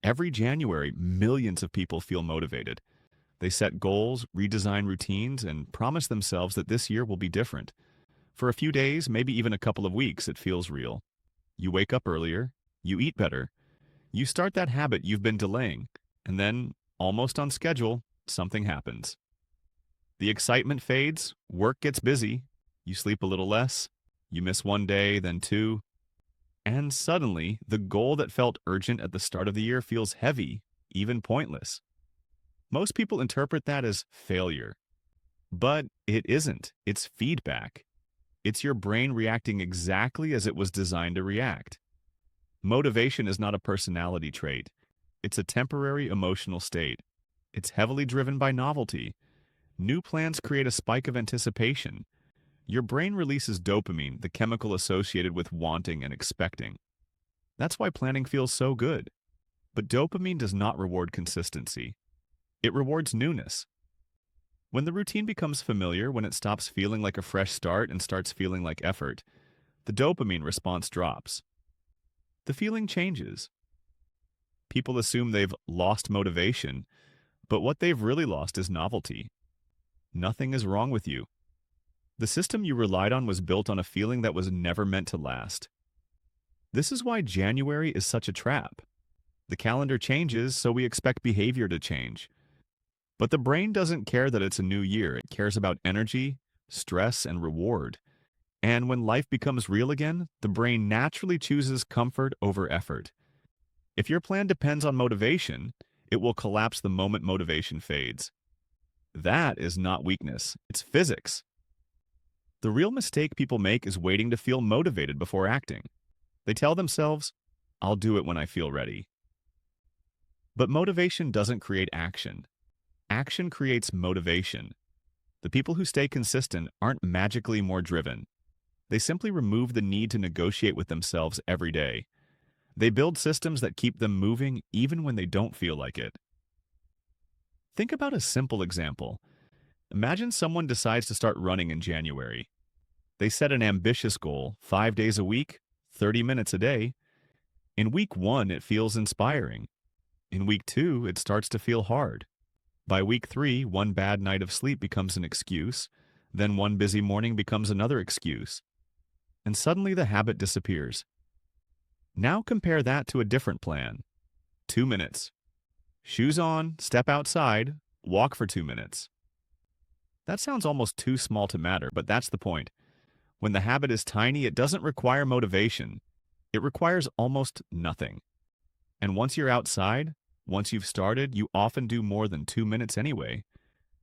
Every January, millions of people feel motivated. They set goals, redesign routines, and promise themselves that this year will be different. For a few days, maybe even a couple of weeks, it feels real. You wake up earlier, you eat better, you start that habit you've been delaying, and then, almost on schedule, something happens. The excitement fades, work gets busy, you sleep a little less, you miss one day, then two, and suddenly the goal that felt urgent at the start of the year feels heavy, even pointless. Most people interpret that as failure, but it isn't. It's feedback. It's your brain reacting exactly as it was designed to react. Motivation is not a personality trait. It's a temporary emotional state. It's heavily driven by novelty. New plans create a spike of anticipation. Your brain releases dopamine, the chemical associated with wanting and expecting. That's why planning feels so good. But dopamine does not reward consistency. It rewards newness. When the routine becomes familiar, when it stops feeling like a fresh start and starts feeling like effort, the dopamine response drops. The feeling changes. People assume they've lost motivation, but what they've really lost is novelty. Nothing is wrong with you. The system you relied on was built on a feeling that was never meant to last. This is why January is such a trap. The calendar changes, so we expect behavior to change. But the brain doesn't care that it's a new year. It cares about energy, stress, and reward. And when life becomes real again, the brain naturally chooses comfort over effort. If your plan depends on motivation, it will collapse the moment motivation fades. That is not weakness, it's physics. The real mistake people make is waiting to feel motivated before acting. They tell themselves, I'll do it when I feel ready. But motivation doesn't create action. Action creates motivation. The people who stay consistent aren't magically more driven. They simply remove the need to negotiate with themselves every day. They build systems that keep them moving even when they don't feel like it. Think about a simple example. Imagine someone decides to start running in January. They set an ambitious goal, 5 days a week, 30 minutes a day. In week 1, it feels inspiring. In week 2, it starts to feel hard. By week 3, one bad night of sleep becomes an excuse. Then one busy morning becomes another excuse. And suddenly the habit disappears. Now compare that to a different plan. 2 minutes. Shoes on, step outside, walk for 2 minutes. That sounds almost too small to matter, but that's the point. When the habit is tiny, it doesn't require motivation. It requires almost nothing. And once you're outside, once you've started, you often do more than 2 minutes anyway.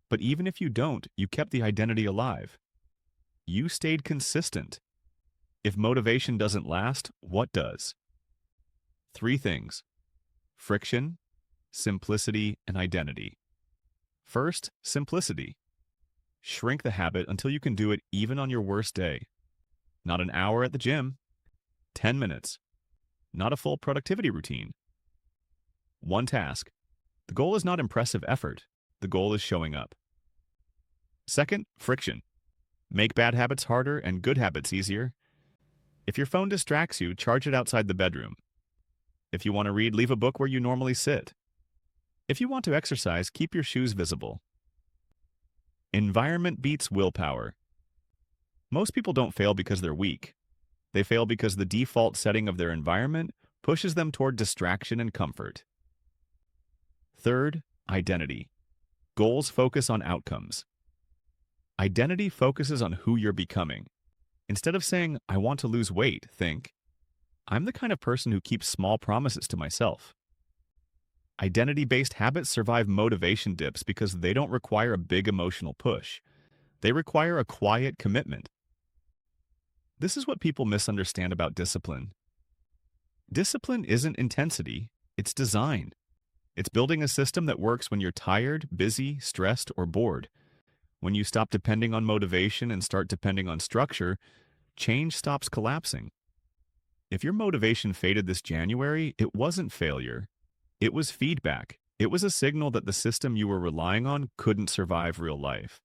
But even if you don't, you kept the identity alive. You stayed consistent. If motivation doesn't last, what does? 3 things: friction, simplicity, and identity. First, simplicity. Shrink the habit until you can do it even on your worst day. Not an hour at the gym, 10 minutes. Not a full productivity routine. One task. The goal is not impressive effort. The goal is showing up. Second, friction. Make bad habits harder and good habits easier. If your phone distracts you, charge it outside the bedroom. If you want to read, leave a book where you normally sit. If you want to exercise, keep your shoes visible. Environment beats willpower. Most people don't fail because they're weak. They fail because the default setting of their environment pushes them toward distraction and comfort. Third, identity. Goals focus on outcomes. Identity focuses on who you're becoming. Instead of saying, I want to lose weight, think, I'm the kind of person who keeps small promises to myself. Identity-based habits survive motivation dips because they don't require a big emotional push. They require a quiet commitment. This is what people misunderstand about discipline. Discipline isn't intensity, it's design. It's building a system that works when you're tired, busy, stressed, or bored. When you stop depending on motivation and start depending on structure, change stops collapsing. If your motivation faded this January, it wasn't failure. It was feedback. It was a signal that the system you were relying on couldn't survive real life.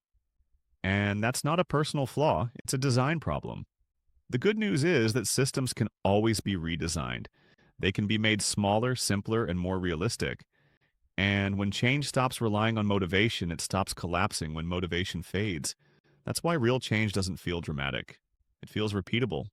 And that's not a personal flaw, it's a design problem. The good news is that systems can always be redesigned. They can be made smaller, simpler, and more realistic. And when change stops relying on motivation, it stops collapsing when motivation fades. That's why real change doesn't feel dramatic. It feels repeatable.